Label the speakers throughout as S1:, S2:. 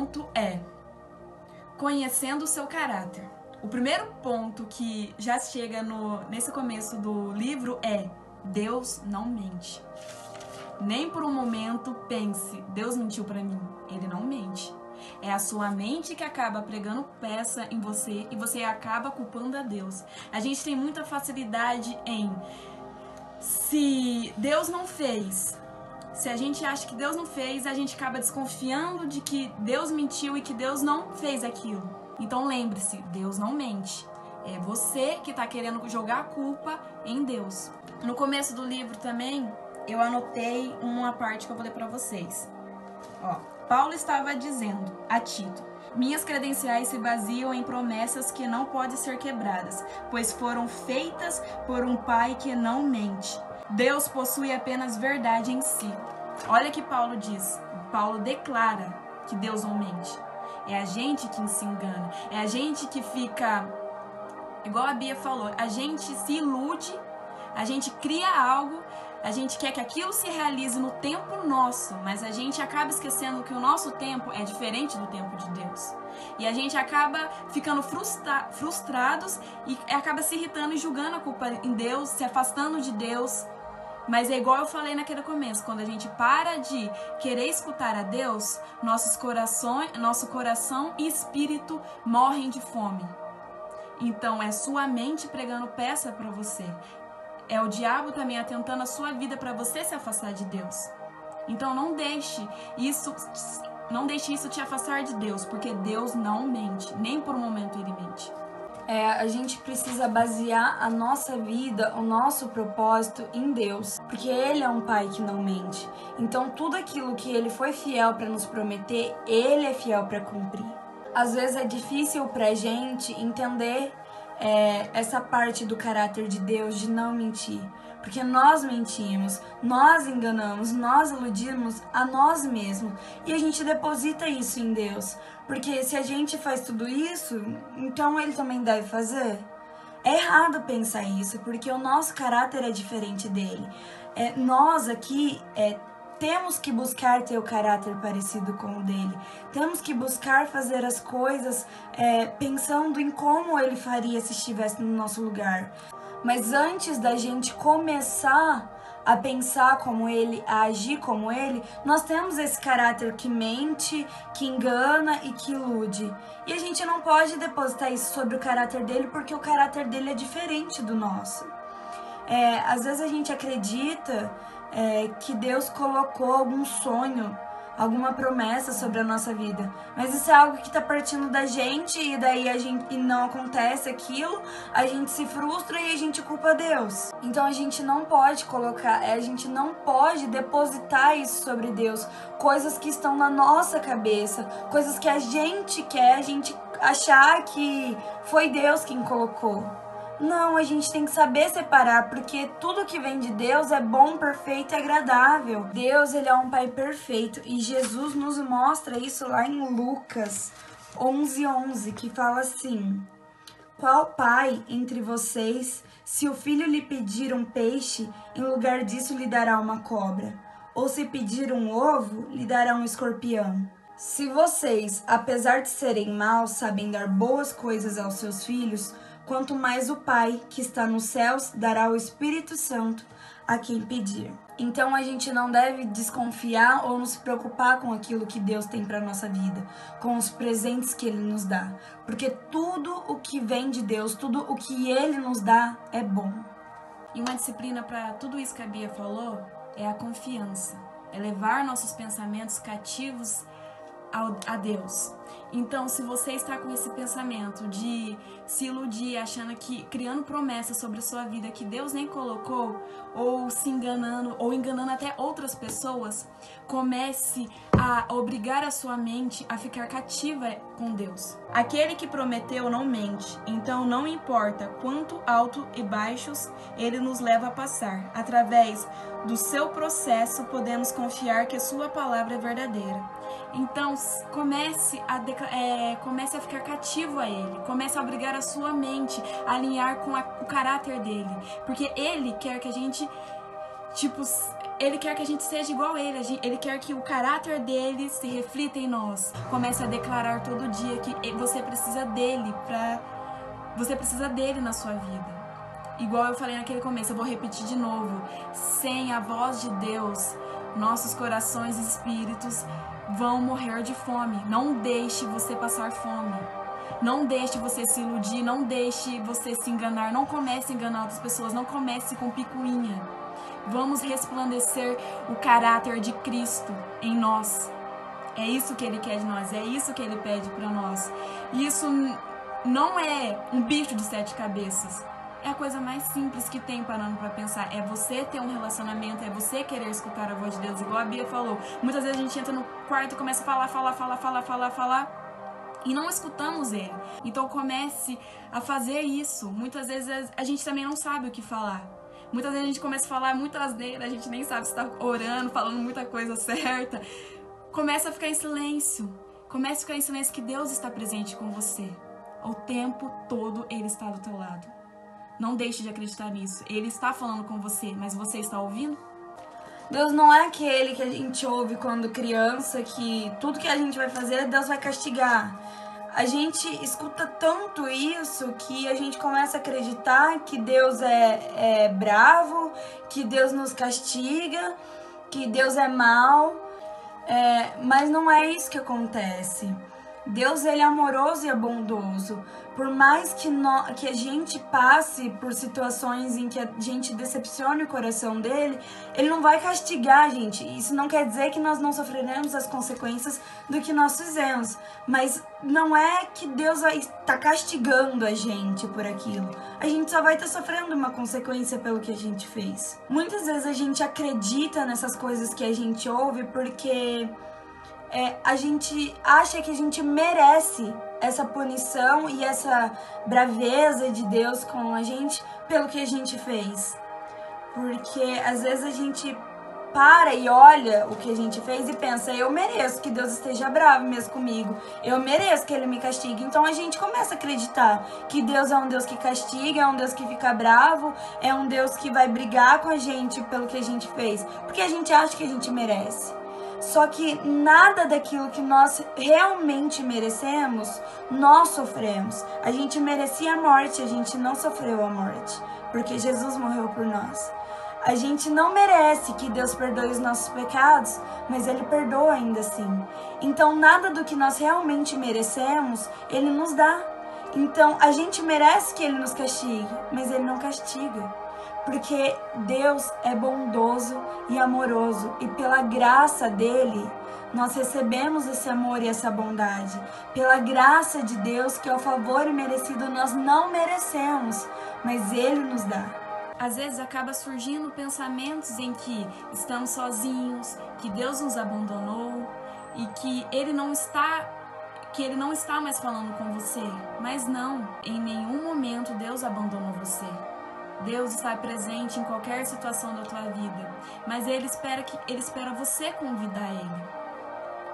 S1: ponto é conhecendo o seu caráter. O primeiro ponto que já chega nesse começo do livro é: Deus não mente. Nem por um momento pense, Deus mentiu pra mim. Ele não mente. É a sua mente que acaba pregando peça em você e você acaba culpando a Deus. A gente tem muita facilidade em, se Deus não fez, se a gente acha que Deus não fez, a gente acaba desconfiando de que Deus mentiu e que Deus não fez aquilo. Então lembre-se, Deus não mente. É você que está querendo jogar a culpa em Deus. No começo do livro também, eu anotei uma parte que eu vou ler para vocês. Ó, Paulo estava dizendo a Tito: minhas credenciais se baseiam em promessas que não podem ser quebradas, pois foram feitas por um pai que não mente. Deus possui apenas verdade em si. Olha que Paulo diz. Paulo declara que Deus não mente. É a gente que se engana. É a gente que fica, igual a Bia falou, a gente se ilude, a gente cria algo, a gente quer que aquilo se realize no tempo nosso, mas a gente acaba esquecendo que o nosso tempo é diferente do tempo de Deus. E a gente acaba ficando frustrados e acaba se irritando e julgando a culpa em Deus, se afastando de Deus. Mas é igual eu falei naquele começo, quando a gente para de querer escutar a Deus, nosso coração e espírito morrem de fome. Então é sua mente pregando peça para você. É o diabo também atentando a sua vida para você se afastar de Deus. Então não deixe isso te afastar de Deus, porque Deus não mente, nem por um momento ele mente.
S2: A gente precisa basear a nossa vida, o nosso propósito em Deus, porque Ele é um Pai que não mente. Então tudo aquilo que Ele foi fiel para nos prometer, Ele é fiel para cumprir. Às vezes é difícil pra gente entender essa parte do caráter de Deus de não mentir, porque nós mentimos, nós enganamos, nós iludimos a nós mesmos e a gente deposita isso em Deus, porque se a gente faz tudo isso, então Ele também deve fazer. É errado pensar isso, porque o nosso caráter é diferente dele. Nós aqui temos que buscar ter o caráter parecido com o dele. Temos que buscar fazer as coisas pensando em como ele faria se estivesse no nosso lugar. Mas antes da gente começar a pensar como ele, a agir como ele, nós temos esse caráter que mente, que engana e que ilude. E a gente não pode depositar isso sobre o caráter dele, porque o caráter dele é diferente do nosso. Às vezes a gente acredita que Deus colocou algum sonho, alguma promessa sobre a nossa vida, mas isso é algo que está partindo da gente e daí e não acontece aquilo, a gente se frustra e a gente culpa Deus. Então a gente não pode a gente não pode depositar isso sobre Deus, coisas que estão na nossa cabeça, coisas que a gente quer, a gente achar que foi Deus quem colocou. Não, a gente tem que saber separar, porque tudo que vem de Deus é bom, perfeito e agradável. Deus, Ele é um Pai perfeito e Jesus nos mostra isso lá em Lucas 11:11, que fala assim: qual pai entre vocês, se o filho lhe pedir um peixe, em lugar disso lhe dará uma cobra? Ou se pedir um ovo, lhe dará um escorpião? Se vocês, apesar de serem maus, sabem dar boas coisas aos seus filhos, quanto mais o Pai, que está nos céus, dará o Espírito Santo a quem pedir. Então a gente não deve desconfiar ou nos preocupar com aquilo que Deus tem para nossa vida, com os presentes que Ele nos dá, porque tudo o que vem de Deus, tudo o que Ele nos dá é bom.
S1: E uma disciplina para tudo isso que a Bia falou é a confiança, é levar nossos pensamentos cativos a Deus. Então, se você está com esse pensamento de se iludir, achando que, criando promessas sobre a sua vida que Deus nem colocou, ou se enganando, ou enganando até outras pessoas, comece a obrigar a sua mente a ficar cativa com Deus. Aquele que prometeu não mente, então não importa quanto alto e baixos Ele nos leva a passar. Através do seu processo, podemos confiar que a sua palavra é verdadeira. Então, comece a ficar cativo a Ele. Comece a obrigar a sua mente a alinhar com o caráter dele. Porque Ele quer que a gente Tipo, Ele quer que a gente seja igual a Ele. Ele quer que o caráter dele se reflita em nós. Comece a declarar todo dia que você precisa dele Você precisa dele na sua vida. Igual eu falei naquele começo, eu vou repetir de novo. Sem a voz de Deus, nossos corações e espíritos vão morrer de fome. Não deixe você passar fome. Não deixe você se iludir, não deixe você se enganar. Não comece a enganar outras pessoas, não comece com picuinha. Vamos resplandecer o caráter de Cristo em nós. É isso que Ele quer de nós, é isso que Ele pede para nós. Isso não é um bicho de 7 cabeças. É a coisa mais simples que tem, parando pra pensar. É você ter um relacionamento, é você querer escutar a voz de Deus, igual a Bia falou. Muitas vezes a gente entra no quarto e começa a falar, e não escutamos Ele. Então comece a fazer isso. Muitas vezes a gente também não sabe o que falar. Muitas vezes a gente começa a falar muita asneira, a gente nem sabe se tá orando, falando muita coisa certa. Começa a ficar em silêncio. Comece a ficar em silêncio que Deus está presente com você. O tempo todo Ele está do teu lado. Não deixe de acreditar nisso. Ele está falando com você, mas você está ouvindo?
S2: Deus não é aquele que a gente ouve quando criança, que tudo que a gente vai fazer, Deus vai castigar. A gente escuta tanto isso que a gente começa a acreditar que Deus é bravo, que Deus nos castiga, que Deus é mau, mas não é isso que acontece. Deus, Ele é amoroso e é bondoso. Por mais que a gente passe por situações em que a gente decepcione o coração dele, Ele não vai castigar a gente. Isso não quer dizer que nós não sofreremos as consequências do que nós fizemos. Mas não é que Deus vai estar castigando a gente por aquilo. A gente só vai estar sofrendo uma consequência pelo que a gente fez. Muitas vezes a gente acredita nessas coisas que a gente ouve porque a gente acha que a gente merece essa punição e essa braveza de Deus com a gente pelo que a gente fez. Porque às vezes a gente para e olha o que a gente fez e pensa, eu mereço que Deus esteja bravo mesmo comigo, eu mereço que Ele me castigue. Então a gente começa a acreditar que Deus é um Deus que castiga, é um Deus que fica bravo, é um Deus que vai brigar com a gente pelo que a gente fez, porque a gente acha que a gente merece. Só que nada daquilo que nós realmente merecemos, nós sofremos. A gente merecia a morte, a gente não sofreu a morte, porque Jesus morreu por nós. A gente não merece que Deus perdoe os nossos pecados, mas Ele perdoa ainda assim. Então nada do que nós realmente merecemos, Ele nos dá. Então a gente merece que Ele nos castigue, mas Ele não castiga. Porque Deus é bondoso e amoroso, e pela graça dele, nós recebemos esse amor e essa bondade. Pela graça de Deus, que é o favor imerecido, nós não merecemos, mas Ele nos dá.
S1: Às vezes acaba surgindo pensamentos em que estamos sozinhos, que Deus nos abandonou e que Ele não está mais falando com você. Mas não, em nenhum momento Deus abandonou você. Deus está presente em qualquer situação da tua vida, mas Ele espera você convidar Ele.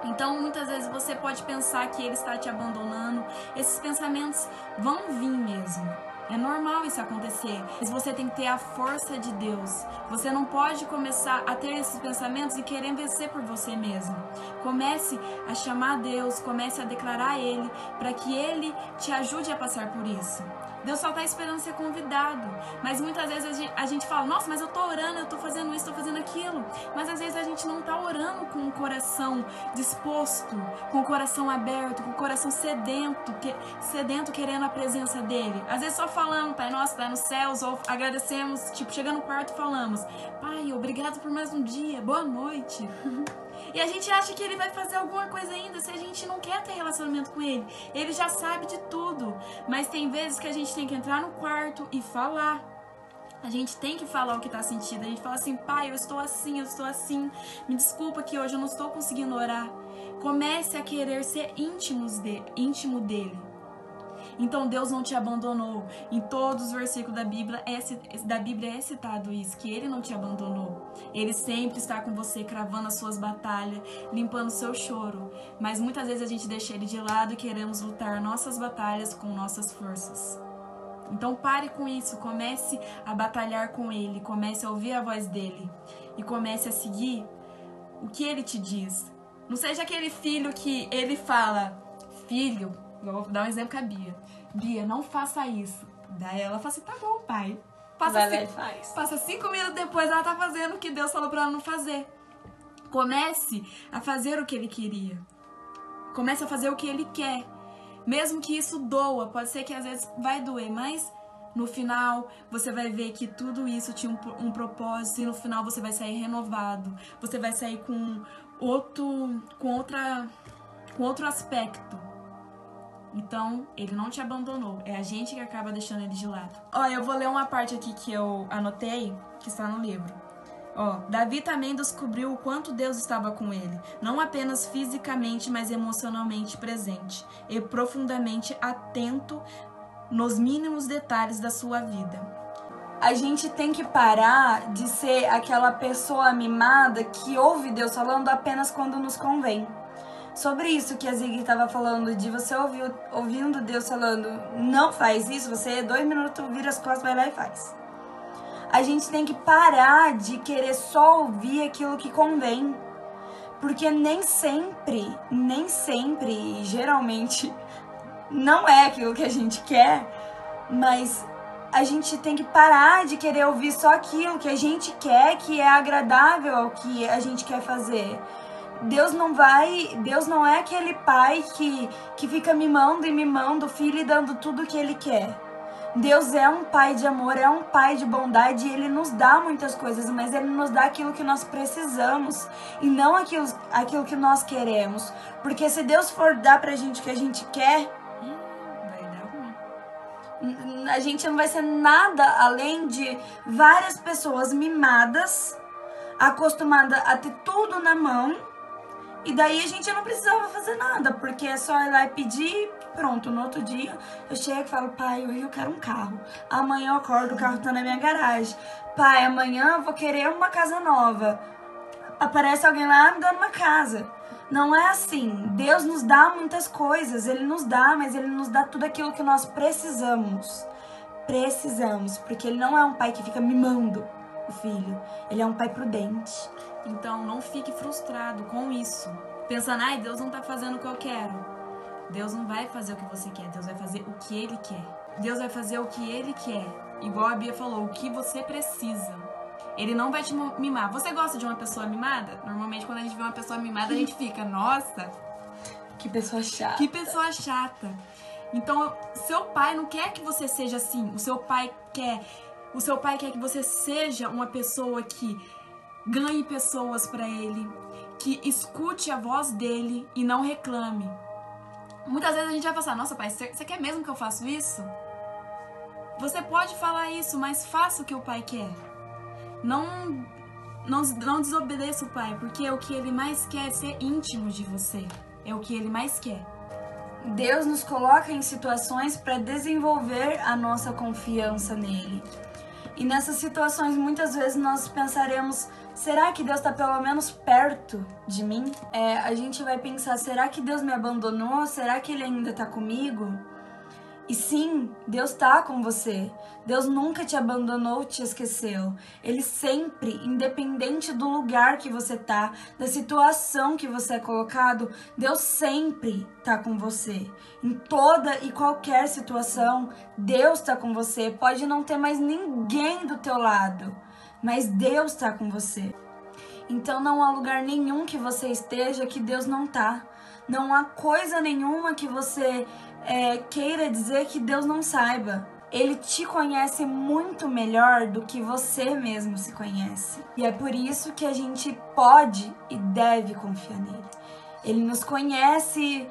S1: Então, muitas vezes você pode pensar que Ele está te abandonando. Esses pensamentos vão vir mesmo. É normal isso acontecer, mas você tem que ter a força de Deus. Você não pode começar a ter esses pensamentos e querer vencer por você mesmo. Comece a chamar Deus, comece a declarar a Ele, para que Ele te ajude a passar por isso. Deus só está esperando ser convidado. Mas muitas vezes a gente fala, nossa, mas eu tô orando, eu tô fazendo isso, tô fazendo aquilo. Mas às vezes a gente não tá orando com o coração disposto, com o coração aberto, com o coração sedento querendo a presença dele. Às vezes só falando, Pai nosso, tá nos céus, ou agradecemos, tipo, chegando no quarto falamos, Pai, obrigado por mais um dia, boa noite. E a gente acha que Ele vai fazer alguma coisa ainda se a gente não quer ter relacionamento com Ele. Ele já sabe de tudo. Mas tem vezes que a gente tem que entrar no quarto e falar. A gente tem que falar o que está sentindo. A gente fala assim, Pai, eu estou assim. Me desculpa que hoje eu não estou conseguindo orar. Comece a querer ser íntimo dele. Então Deus não te abandonou. Em todos os versículos da Bíblia é citado isso, que Ele não te abandonou. Ele sempre está com você, cravando as suas batalhas, limpando o seu choro. Mas muitas vezes a gente deixa Ele de lado e queremos lutar nossas batalhas com nossas forças. Então pare com isso, comece a batalhar com ele, comece a ouvir a voz dele e comece a seguir o que ele te diz. Não seja aquele filho que ele fala, filho, eu vou dar um exemplo com a Bia. Bia, não faça isso. Daí ela fala assim, tá bom, pai. Passa 5 minutos depois, ela tá fazendo o que Deus falou pra ela não fazer. Comece a fazer o que ele queria. Comece a fazer o que ele quer. Mesmo que isso doa, pode ser que às vezes vai doer, mas no final você vai ver que tudo isso tinha um propósito e no final você vai sair renovado. Você vai sair com outro aspecto. Então, ele não te abandonou. É a gente que acaba deixando ele de lado. Ó, eu vou ler uma parte aqui que eu anotei, que está no livro. Ó, Davi também descobriu o quanto Deus estava com ele, não apenas fisicamente, mas emocionalmente presente e profundamente atento nos mínimos detalhes da sua vida.
S2: A gente tem que parar de ser aquela pessoa mimada que ouve Deus falando apenas quando nos convém. Sobre isso que a Ziggy estava falando, de você ouvindo Deus falando, não faz isso, você 2 minutos vira as costas, vai lá e faz. A gente tem que parar de querer só ouvir aquilo que convém. Porque nem sempre, e geralmente não é aquilo que a gente quer, mas a gente tem que parar de querer ouvir só aquilo que a gente quer, que é agradável ao que a gente quer fazer. Deus não é aquele pai que fica mimando o filho e dando tudo o que ele quer. Deus é um pai de amor, é um pai de bondade e ele nos dá muitas coisas, mas ele nos dá aquilo que nós precisamos e não aquilo que nós queremos. Porque se Deus for dar pra gente o que a gente quer,
S1: vai dar ruim.
S2: A gente não vai ser nada além de várias pessoas mimadas, acostumadas a ter tudo na mão. E daí a gente não precisava fazer nada, porque é só ir lá e pedir, pronto, no outro dia eu chego e falo, pai, hoje eu quero um carro. Amanhã eu acordo, o carro tá na minha garagem. Pai, amanhã eu vou querer uma casa nova. Aparece alguém lá me dando uma casa. Não é assim. Deus nos dá muitas coisas, Ele nos dá, mas Ele nos dá tudo aquilo que nós precisamos. Precisamos, porque Ele não é um pai que fica mimando o filho. Ele é um pai prudente.
S1: Então, não fique frustrado com isso. Pensando, ai, Deus não tá fazendo o que eu quero. Deus não vai fazer o que você quer. Deus vai fazer o que Ele quer. Deus vai fazer o que Ele quer. Igual a Bia falou, o que você precisa. Ele não vai te mimar. Você gosta de uma pessoa mimada? Normalmente, quando a gente vê uma pessoa mimada, a gente fica, nossa,
S2: que pessoa chata.
S1: Que pessoa chata. Então, seu pai não quer que você seja assim. O seu pai quer que você seja uma pessoa que ganhe pessoas para ele, que escute a voz dele e não reclame. Muitas vezes a gente vai pensar, nossa, pai, você quer mesmo que eu faça isso? Você pode falar isso, mas faça o que o pai quer. Não desobedeça o pai, porque o que ele mais quer é ser íntimo de você. É o que ele mais quer.
S2: Deus nos coloca em situações para desenvolver a nossa confiança nele. E nessas situações, muitas vezes nós pensaremos, será que Deus está pelo menos perto de mim? A gente vai pensar, será que Deus me abandonou? Será que Ele ainda está comigo? E sim, Deus está com você. Deus nunca te abandonou, te esqueceu. Ele sempre, independente do lugar que você tá, da situação que você é colocado, Deus sempre tá com você. Em toda e qualquer situação, Deus tá com você. Pode não ter mais ninguém do teu lado, mas Deus tá com você. Então não há lugar nenhum que você esteja que Deus não tá. Não há coisa nenhuma que você queira dizer que Deus não saiba. Ele te conhece muito melhor do que você mesmo se conhece. E é por isso que a gente pode e deve confiar nele. Ele nos conhece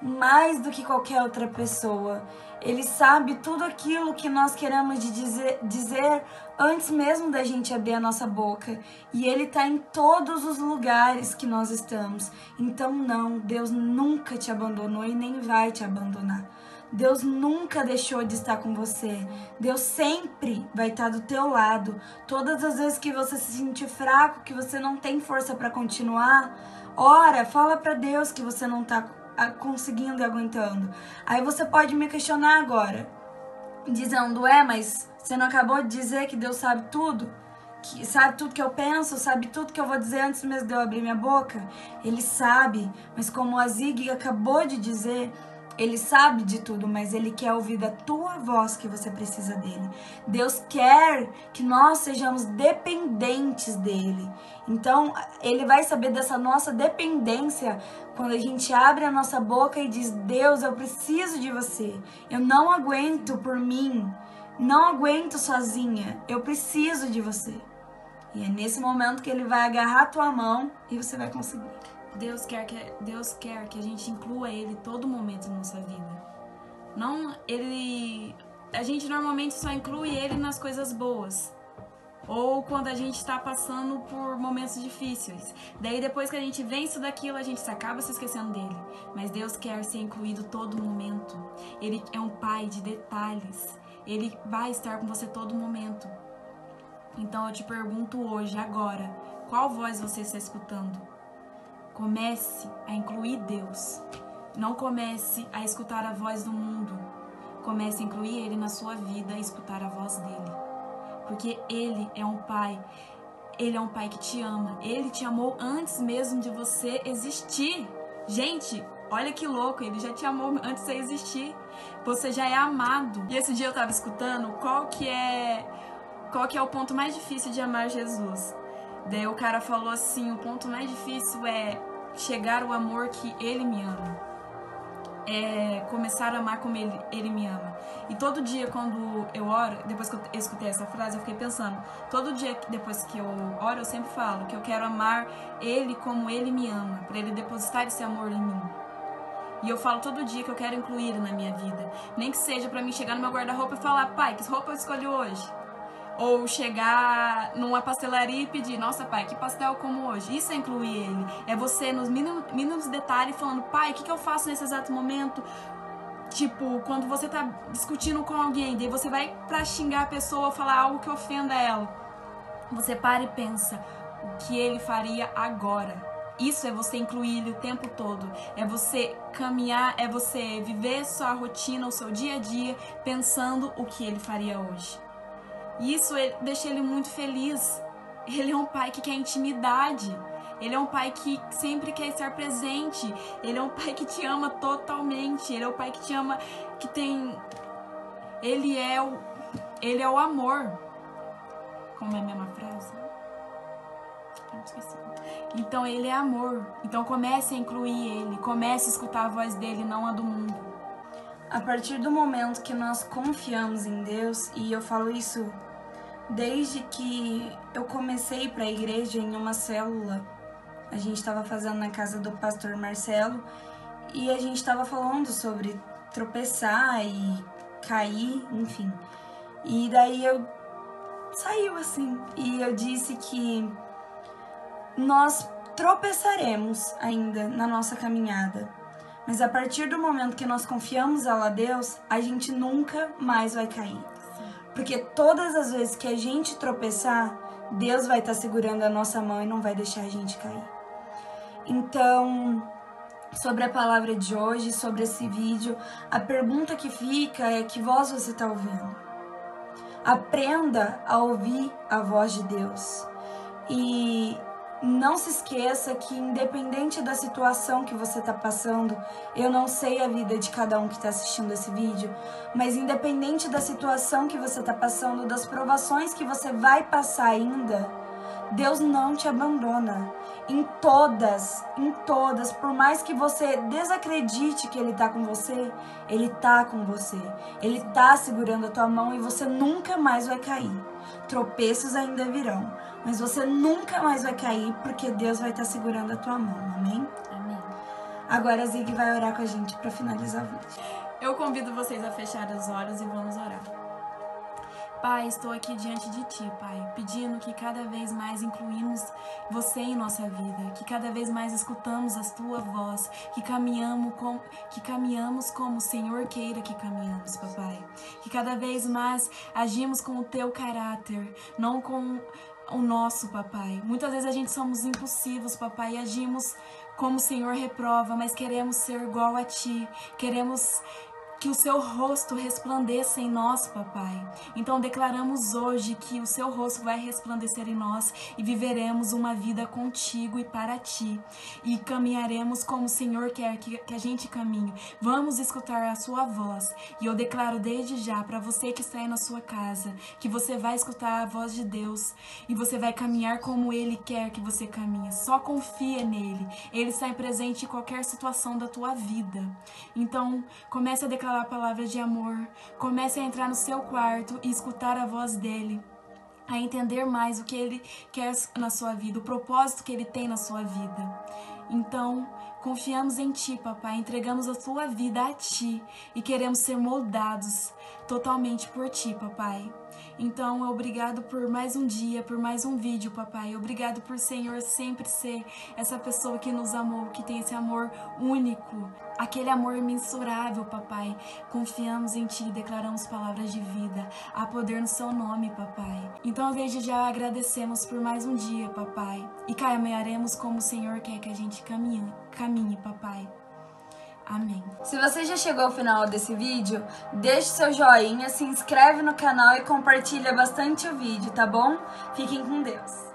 S2: mais do que qualquer outra pessoa. Ele sabe tudo aquilo que nós queremos dizer antes mesmo da gente abrir a nossa boca. E Ele está em todos os lugares que nós estamos. Então não, Deus nunca te abandonou e nem vai te abandonar. Deus nunca deixou de estar com você. Deus sempre vai estar do teu lado. Todas as vezes que você se sentir fraco, que você não tem força para continuar, ora, fala para Deus que você não está conseguindo e aguentando. Aí você pode me questionar agora, dizendo, mas você não acabou de dizer que Deus sabe tudo? Que sabe tudo que eu penso, sabe tudo que eu vou dizer antes mesmo de eu abrir minha boca? Ele sabe, mas como a Zig acabou de dizer, ele sabe de tudo, mas ele quer ouvir da tua voz que você precisa dele. Deus quer que nós sejamos dependentes dele. Então, ele vai saber dessa nossa dependência quando a gente abre a nossa boca e diz, Deus, eu preciso de você. Eu não aguento por mim. Não aguento sozinha. Eu preciso de você. E é nesse momento que ele vai agarrar a tua mão e você vai conseguir.
S1: Deus quer que a gente inclua ele todo momento na nossa vida. A gente normalmente só inclui ele nas coisas boas. Ou quando a gente está passando por momentos difíceis. Daí depois que a gente vence daquilo, a gente acaba se esquecendo dele. Mas Deus quer ser incluído todo momento. Ele é um pai de detalhes. Ele vai estar com você todo momento. Então eu te pergunto hoje, agora, qual voz você está escutando? Comece a incluir Deus. Não comece a escutar a voz do mundo. Comece a incluir Ele na sua vida e escutar a voz dele. Porque Ele é um pai. Ele é um pai que te ama. Ele te amou antes mesmo de você existir. Gente, olha que louco, Ele já te amou antes de você existir. Você já é amado. E esse dia eu tava escutando qual que é o ponto mais difícil de amar Jesus. Daí o cara falou assim, o ponto mais difícil é chegar ao amor que Ele me ama. É começar a amar como ele me ama. E todo dia quando eu oro, depois que eu escutei essa frase, eu fiquei pensando, todo dia depois que eu oro, eu sempre falo que eu quero amar Ele como Ele me ama, para Ele depositar esse amor em mim. E eu falo todo dia que eu quero incluir Ele na minha vida. Nem que seja pra mim chegar no meu guarda-roupa e falar, pai, que roupa eu escolhi hoje? Ou chegar numa pastelaria e pedir, nossa, pai, que pastel eu como hoje? Isso é incluir Ele. É você nos mínimos detalhes falando, pai, o que eu faço nesse exato momento? Tipo, quando você tá discutindo com alguém, daí você vai pra xingar a pessoa ou falar algo que ofenda ela. Você para e pensa, o que Ele faria agora? Isso é você incluir Ele o tempo todo. É você caminhar, é você viver sua rotina, o seu dia a dia, pensando o que Ele faria hoje. E isso deixa Ele muito feliz. Ele é um pai que quer intimidade. Ele é um pai que sempre quer estar presente. Ele é um pai que te ama totalmente. Ele é o pai que te ama, que tem... Ele é o amor. Como é a mesma frase? Eu esqueci. Então Ele é amor. Então comece a incluir Ele. Comece a escutar a voz dele, não a do mundo.
S2: A partir do momento que nós confiamos em Deus, e eu falo isso desde que eu comecei para a igreja em uma célula, a gente estava fazendo na casa do pastor Marcelo, e a gente estava falando sobre tropeçar e cair, enfim. E daí saiu assim, e eu disse que nós tropeçaremos ainda na nossa caminhada. Mas a partir do momento que nós confiamos a Deus, a gente nunca mais vai cair. Porque todas as vezes que a gente tropeçar, Deus vai estar segurando a nossa mão e não vai deixar a gente cair. Então, sobre a palavra de hoje, sobre esse vídeo, a pergunta que fica é: que voz você está ouvindo? Aprenda a ouvir a voz de Deus. E não se esqueça que, independente da situação que você está passando, eu não sei a vida de cada um que está assistindo esse vídeo, mas independente da situação que você está passando, das provações que você vai passar ainda, Deus não te abandona. Em todas, por mais que você desacredite que Ele está com você, Ele está com você. Ele está segurando a tua mão e você nunca mais vai cair. Tropeços ainda virão, mas você nunca mais vai cair porque Deus vai estar segurando a tua mão, amém?
S1: Amém.
S2: Agora a Zig vai orar com a gente para finalizar o vídeo.
S1: Eu convido vocês a fechar os olhos e vamos orar. Pai, estou aqui diante de Ti, Pai, pedindo que cada vez mais incluímos Você em nossa vida, que cada vez mais escutamos a Tua voz, que caminhamos como o Senhor queira que caminhamos, Papai. Que cada vez mais agimos com o Teu caráter, não com o nosso, Papai. Muitas vezes a gente somos impulsivos, Papai, e agimos como o Senhor reprova, mas queremos ser igual a Ti, queremos que o seu rosto resplandeça em nós, papai. Então declaramos hoje que o seu rosto vai resplandecer em nós e viveremos uma vida contigo e para ti. E caminharemos como o Senhor quer que a gente caminhe. Vamos escutar a sua voz. E eu declaro desde já para você que está aí na sua casa, que você vai escutar a voz de Deus e você vai caminhar como Ele quer que você caminhe. Só confia nele. Ele está presente em qualquer situação da tua vida. Então, comece a declarar palavras de amor. Comece a entrar no seu quarto e escutar a voz dele. A entender mais o que ele quer na sua vida, o propósito que ele tem na sua vida. Então, confiamos em ti, papai, entregamos a tua vida a ti e queremos ser moldados totalmente por ti, papai. Então, obrigado por mais um dia, por mais um vídeo, papai. Obrigado por, Senhor, sempre ser essa pessoa que nos amou, que tem esse amor único, aquele amor imensurável, papai. Confiamos em ti e declaramos palavras de vida. Há poder no seu nome, papai. Então, desde já agradecemos por mais um dia, papai. E caminharemos como o Senhor quer que a gente caminhe, papai. Amém.
S2: Se você já chegou ao final desse vídeo, deixe seu joinha, se inscreve no canal e compartilha bastante o vídeo, tá bom? Fiquem com Deus.